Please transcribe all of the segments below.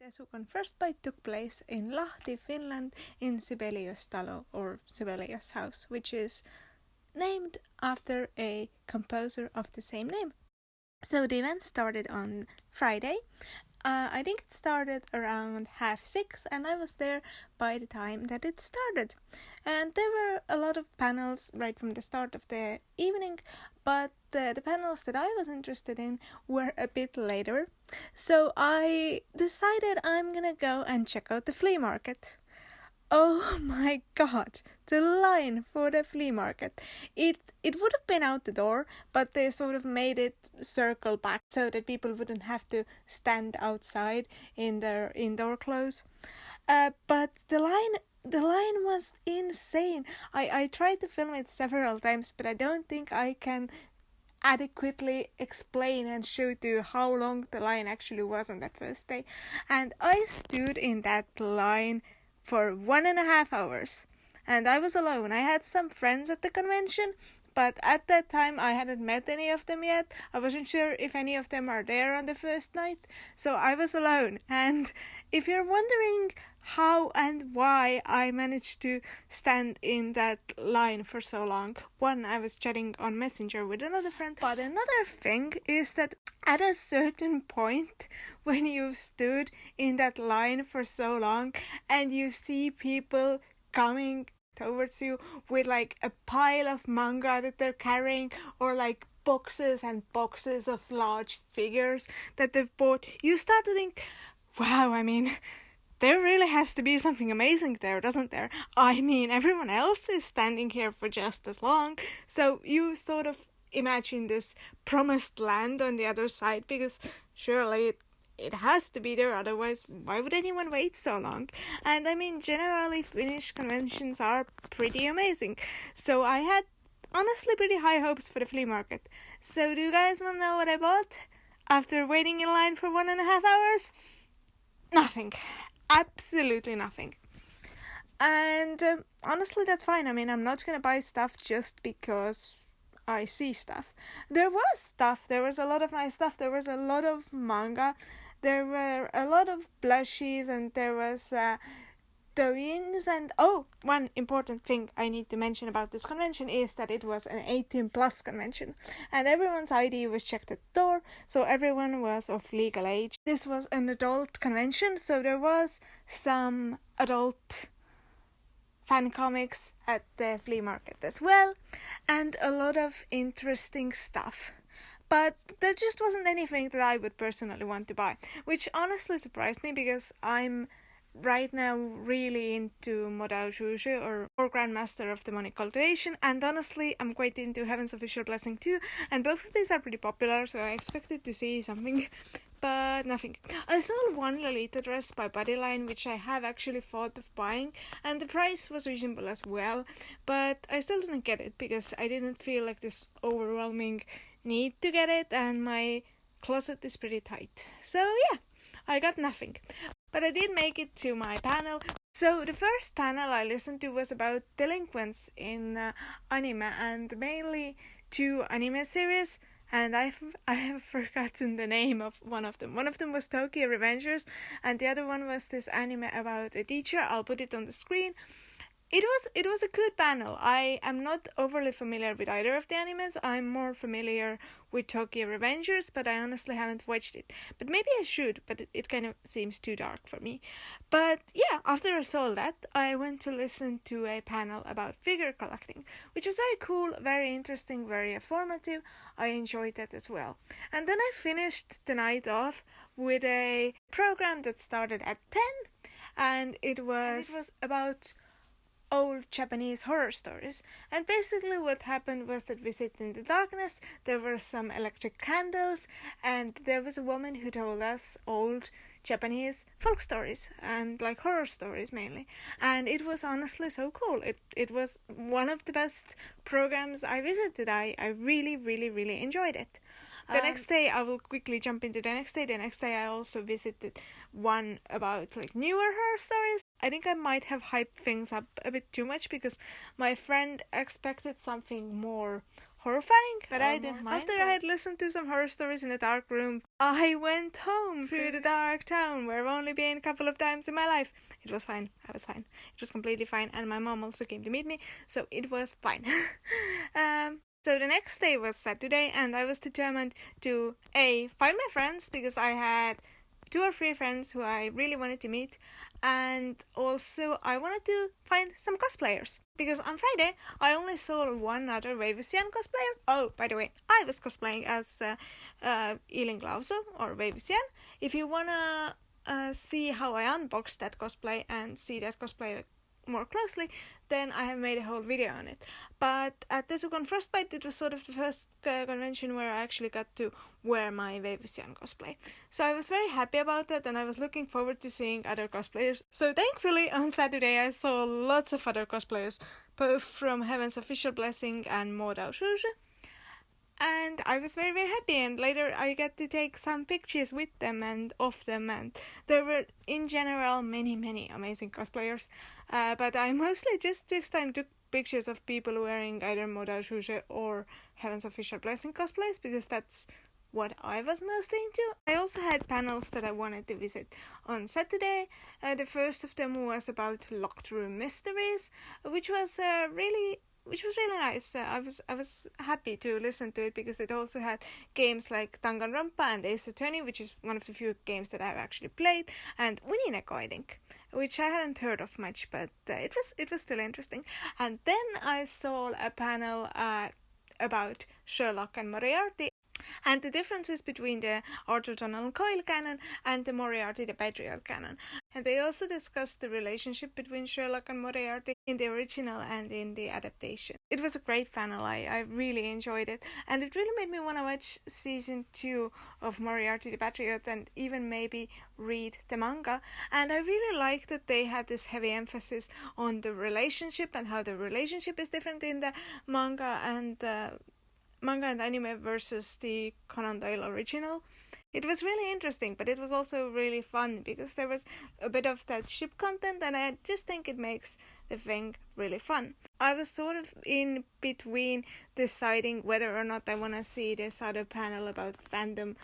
Desucon Frostbite took place in Lahti, Finland, in Sibelius Talo, or Sibelius House, which is named after a composer of the same name. So the event started on Friday. I think it started around 6:30, and I was there by the time that it started. And there were a lot of panels right from the start of the evening, but the panels that I was interested in were a bit later. So I decided I'm gonna go and check out the flea market. Oh my god, the line for the flea market. It would have been out the door, but they sort of made it circle back so that people wouldn't have to stand outside in their indoor clothes. But the line was insane. I tried to film it several times, but I don't think I can adequately explain and show to you how long the line actually was on that first day. And I stood in that line for 1.5 hours, and I was alone. I had some friends at the convention, but at that time I hadn't met any of them yet. I wasn't sure if any of them are there on the first night, so I was alone. And if you're wondering how and why I managed to stand in that line for so long, one, I was chatting on Messenger with another friend, but another thing is that at a certain point, when you've stood in that line for so long and you see people coming towards you with like a pile of manga that they're carrying, or like boxes and boxes of large figures that they've bought, you start to think, wow, I mean, there really has to be something amazing there, doesn't there? I mean, everyone else is standing here for just as long, so you sort of imagine this promised land on the other side, because surely it has to be there, otherwise why would anyone wait so long? And I mean, generally Finnish conventions are pretty amazing, so I had honestly pretty high hopes for the flea market. So do you guys want to know what I bought after waiting in line for 1.5 hours? Nothing. Absolutely nothing. And honestly, that's fine. I mean, I'm not gonna buy stuff just because I see stuff. There was stuff. There was a lot of nice stuff. There was a lot of manga. There were a lot of plushies, and there was douyin. And one important thing I need to mention about this convention is that it was an 18+ convention, and everyone's ID was checked at the door, so everyone was of legal age. This was an adult convention, so there was some adult fan comics at the flea market as well, and a lot of interesting stuff. But there just wasn't anything that I would personally want to buy, which honestly surprised me, because I'm right now really into Modao Shushu, or Grandmaster of Demonic Cultivation, and honestly I'm quite into Heaven's Official Blessing too, and both of these are pretty popular, so I expected to see something, but nothing. I saw one Lolita dress by Bodyline, which I have actually thought of buying, and the price was reasonable as well, but I still didn't get it because I didn't feel like this overwhelming need to get it, and my closet is pretty tight. So yeah, I got nothing. But I did make it to my panel. So the first panel I listened to was about delinquents in anime, and mainly 2 anime series, and I have forgotten the name of one of them. One of them was Tokyo Revengers, and the other one was this anime about a teacher. I'll put it on the screen. It was a good panel. I am not overly familiar with either of the animes. I'm more familiar with Tokyo Revengers, but I honestly haven't watched it. But maybe I should, but it kind of seems too dark for me. But yeah, after I saw that, I went to listen to a panel about figure collecting, which was very cool, very interesting, very informative. I enjoyed that as well. And then I finished the night off with a program that started at 10, and it was about old Japanese horror stories. And basically what happened was that we sit in the darkness, there were some electric candles, and there was a woman who told us old Japanese folk stories, and like horror stories mainly. And it was honestly so cool. It was one of the best programs I visited. I really, really, really enjoyed it. The next day, I will quickly jump into the next day. The next day I also visited one about like newer horror stories. I think I might have hyped things up a bit too much, because my friend expected something more horrifying, but I didn't mind. After I had listened to some horror stories in a dark room, I went home through the dark town where I've only been a couple of times in my life. It was fine. I was fine. It was completely fine, and my mom also came to meet me, so it was fine. So the next day was Saturday, and I was determined to find my friends, because I had 2 or 3 friends who I really wanted to meet, and also I wanted to find some cosplayers, because on Friday I only saw one other Veivisian cosplayer. Oh, by the way, I was cosplaying as Elin Glauso, or Veivisian. If you wanna see how I unboxed that cosplay and see that cosplay more closely, then I have made a whole video on it. But at Desucon Frostbite, it was sort of the first convention where I actually got to wear my Veivisian cosplay. So I was very happy about that, and I was looking forward to seeing other cosplayers. So thankfully on Saturday I saw lots of other cosplayers, both from Heaven's Official Blessing and Modao Shuji. And I was very, very happy, and later I got to take some pictures with them and of them, and there were in general many, many amazing cosplayers, but I mostly just this time took pictures of people wearing either Modao Shuji or Heaven's Official Blessing cosplays, because that's what I was mostly into. I also had panels that I wanted to visit on Saturday. The first of them was about locked room mysteries, which was really nice. I was happy to listen to it, because it also had games like Danganronpa and Ace Attorney, which is one of the few games that I've actually played, and Unineko, I think, which I hadn't heard of much, but it was still interesting. And then I saw a panel about Sherlock and Moriarty, and the differences between the Arthur Conan Doyle canon and the Moriarty the Patriot canon. And they also discussed the relationship between Sherlock and Moriarty in the original and in the adaptation. It was a great panel. I really enjoyed it, and it really made me want to watch season 2 of Moriarty the Patriot and even maybe read the manga. And I really liked that they had this heavy emphasis on the relationship and how the relationship is different in the manga and anime versus the Conan Doyle original. It was really interesting, but it was also really fun, because there was a bit of that ship content, and I just think it makes the thing really fun. I was sort of in between deciding whether or not I want to see this other panel about fandom,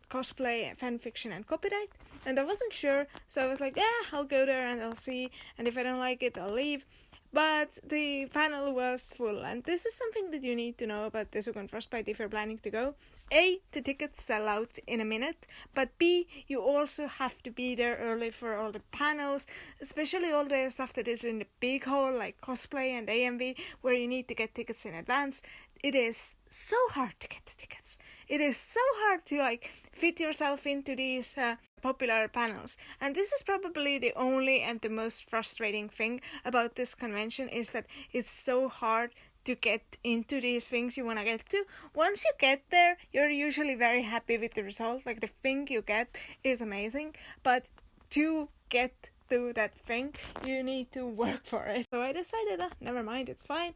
cosplay, fanfiction and copyright, and I wasn't sure, so I was like, yeah, I'll go there and I'll see, and if I don't like it, I'll leave. But the panel was full, and this is something that you need to know about Desucon Frostbite if you're planning to go. A, the tickets sell out in a minute, but B, you also have to be there early for all the panels, especially all the stuff that is in the big hall, like cosplay and AMV, where you need to get tickets in advance. It is so hard to get the tickets. It is so hard to fit yourself into these popular panels, and this is probably the only and the most frustrating thing about this convention, is that it's so hard to get into these things you want to get to. Once you get there, you're usually very happy with the result, the thing you get is amazing, but to get to that thing, you need to work for it. So I decided, never mind, it's fine.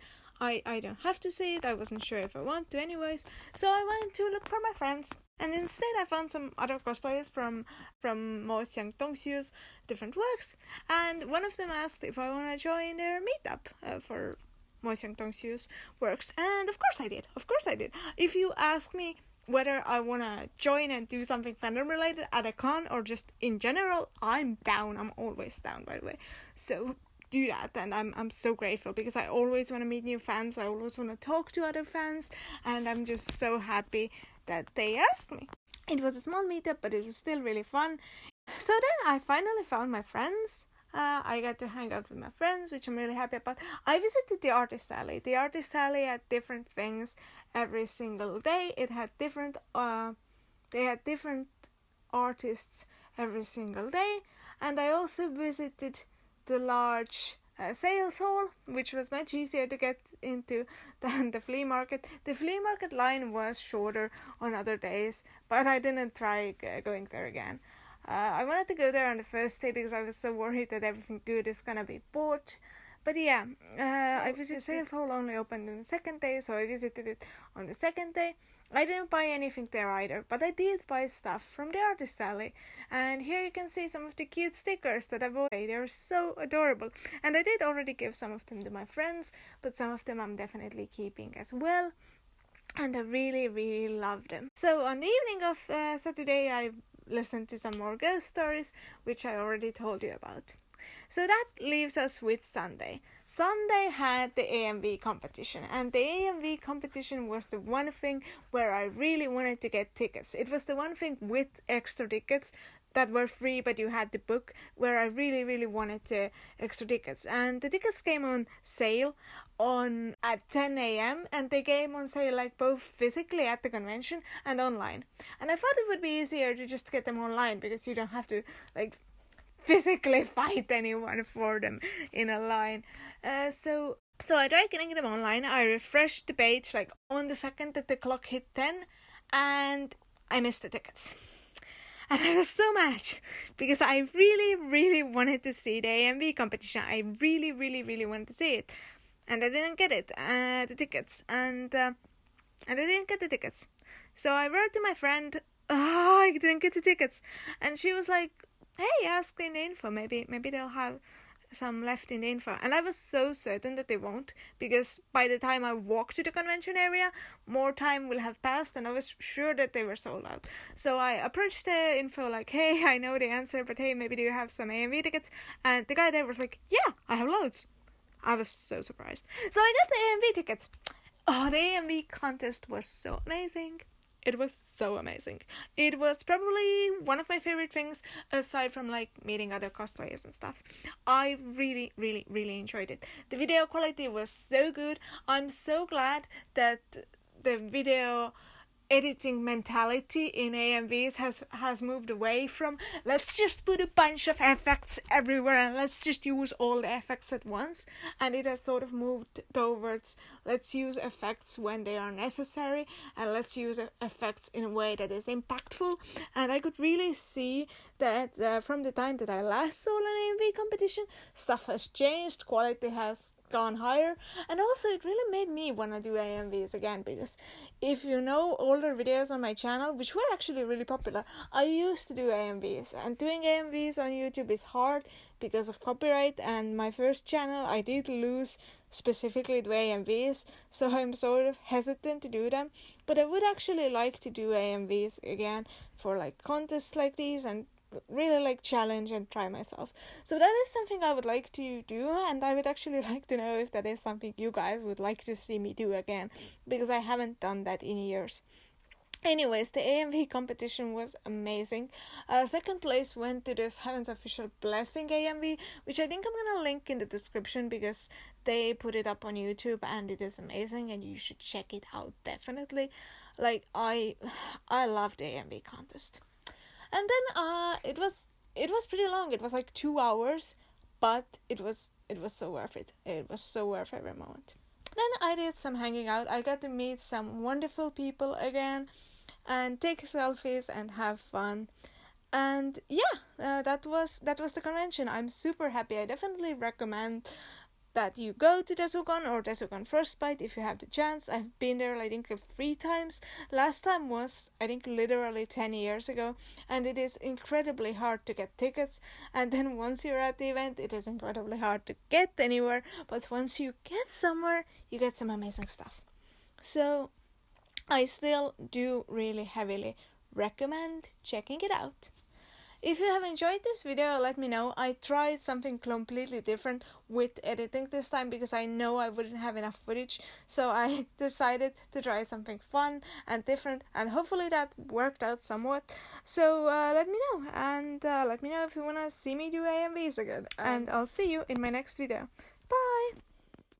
I don't have to see it. I wasn't sure if I want to anyways, so I went to look for my friends. And instead I found some other cosplayers from Mo Xiang Tongxiu's different works, and one of them asked if I want to join their meetup for Mo Xiang Tongxiu's works, and of course I did. If you ask me whether I want to join and do something fandom related at a con or just in general, I'm down. I'm always down, by the way. So do that, and I'm so grateful, because I always want to meet new fans. I always want to talk to other fans, and I'm just so happy that they asked me. It was a small meetup, but it was still really fun. So then I finally found my friends. I got to hang out with my friends, which I'm really happy about. I visited the Artist Alley. The Artist Alley had different things every single day. It had different they had different artists every single day, and I also visited the large sales hall, which was much easier to get into than the flea market. The flea market line was shorter on other days, but I didn't try going there again. I wanted to go there on the first day because I was so worried that everything good is gonna be bought, But yeah, I visited sales hall only opened on the second day, so I visited it on the second day. I didn't buy anything there either, but I did buy stuff from the artist alley. And here you can see some of the cute stickers that I bought. They're so adorable. And I did already give some of them to my friends, but some of them I'm definitely keeping as well. And I really, really love them. So on the evening of Saturday, I listened to some more ghost stories, which I already told you about. So that leaves us with Sunday. Sunday had the AMV competition, and the AMV competition was the one thing where I really wanted to get tickets. It was the one thing with extra tickets that were free, but you had to book, where I really, really wanted the extra tickets. And the tickets came on sale at 10 a.m. and they came on sale like both physically at the convention and online. And I thought it would be easier to just get them online because you don't have to like physically fight anyone for them in a line. So I tried getting them online. I refreshed the page like on the second that the clock hit 10 and I missed the tickets. And I was so mad because I really, really wanted to see the AMV competition. I really, really, really wanted to see it. And I didn't get the tickets. And I didn't get the tickets. So I wrote to my friend, I didn't get the tickets. And she was like, hey, ask in the info. Maybe they'll have some left in the info. And I was so certain that they won't, because by the time I walked to the convention area, more time will have passed, and I was sure that they were sold out. So I approached the info like, hey, I know the answer, but hey, maybe do you have some AMV tickets? And the guy there was like, yeah, I have loads. I was so surprised. So I got the AMV tickets. Oh, the AMV contest was so amazing. It was so amazing. It was probably one of my favorite things, aside from like meeting other cosplayers and stuff. I really, really, really enjoyed it. The video quality was so good. I'm so glad that the video editing mentality in AMVs has moved away from let's just put a bunch of effects everywhere and let's just use all the effects at once, and it has sort of moved towards let's use effects when they are necessary and let's use effects in a way that is impactful. And I could really see that from the time that I last saw an AMV competition, stuff has changed, quality has gone higher, and also it really made me want to do AMVs again, because if you know older videos on my channel, which were actually really popular, I used to do AMVs, and doing AMVs on YouTube is hard because of copyright, and my first channel I did lose specifically to AMVs, so I'm sort of hesitant to do them, but I would actually like to do AMVs again for like contests like these and really like challenge and try myself. So that is something I would like to do, and I would actually like to know if that is something you guys would like to see me do again, because I haven't done that in years. Anyways, the AMV competition was amazing. Second place went to this Heaven's Official Blessing AMV, which I think I'm gonna link in the description because they put it up on YouTube and it is amazing and you should check it out definitely. Like I loved the AMV contest. And then it was pretty long. It was like 2 hours, but it was so worth it. It was so worth every moment. Then I did some hanging out. I got to meet some wonderful people again and take selfies and have fun. And yeah, that was the convention. I'm super happy. I definitely recommend that you go to Desucon or Desucon Frostbite if you have the chance. I've been there I think 3 times. Last time was I think literally 10 years ago, and it is incredibly hard to get tickets, and then once you're at the event it is incredibly hard to get anywhere, but once you get somewhere you get some amazing stuff. So I still do really heavily recommend checking it out. If you have enjoyed this video, let me know. I tried something completely different with editing this time because I know I wouldn't have enough footage. So I decided to try something fun and different, and hopefully that worked out somewhat. So let me know, and let me know if you want to see me do AMVs again. And I'll see you in my next video.